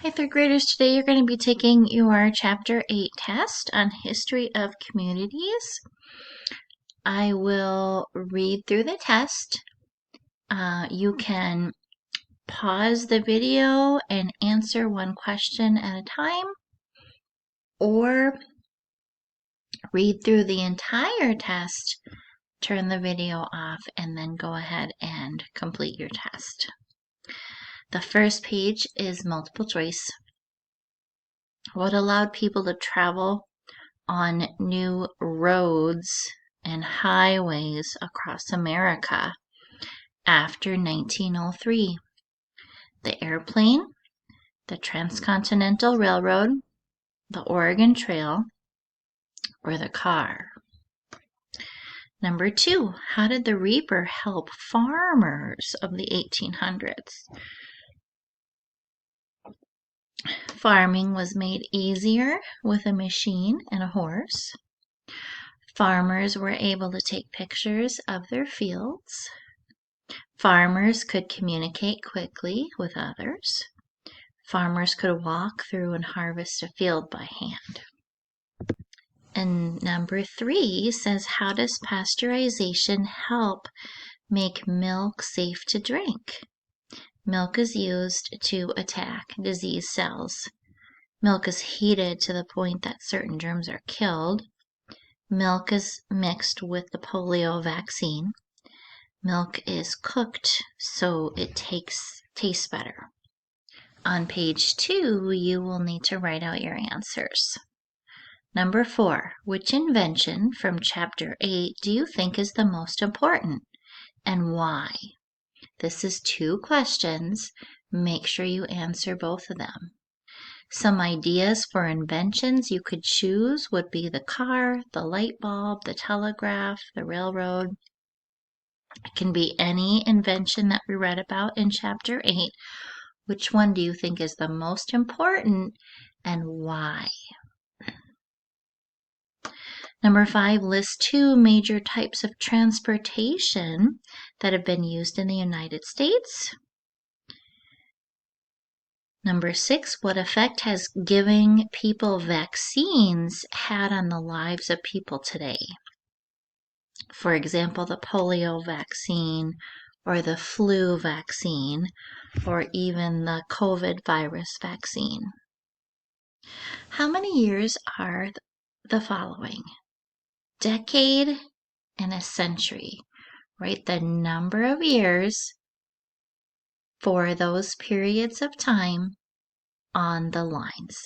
Hi, third graders. Today you're going to be taking your Chapter 8 test on History of Communities. I will read through the test. You can pause the video and answer one question at a time, or read through the entire test, turn the video off, and then go ahead and complete your test. The first page is multiple choice. What allowed people to travel on new roads and highways across America after 1903? The airplane, the Transcontinental Railroad, the Oregon Trail, or the car? Number 2, how did the reaper help farmers of the 1800s? Farming was made easier with a machine and a horse. Farmers were able to take pictures of their fields. Farmers could communicate quickly with others. Farmers could walk through and harvest a field by hand. And number 3 says, how does pasteurization help make milk safe to drink? Milk is used to attack disease cells. Milk is heated to the point that certain germs are killed. Milk is mixed with the polio vaccine. Milk is cooked so it tastes better. On page 2, you will need to write out your answers. Number 4, which invention from Chapter 8 do you think is the most important, and why? This is 2 questions. Make sure you answer both of them. Some ideas for inventions you could choose would be the car, the light bulb, the telegraph, the railroad. It can be any invention that we read about in Chapter 8. Which one do you think is the most important and why? Number 5, list 2 major types of transportation that have been used in the United States. Number 6, what effect has giving people vaccines had on the lives of people today? For example, the polio vaccine or the flu vaccine or even the COVID virus vaccine. How many years are the following? Decade and a century. Write the number of years for those periods of time on the lines.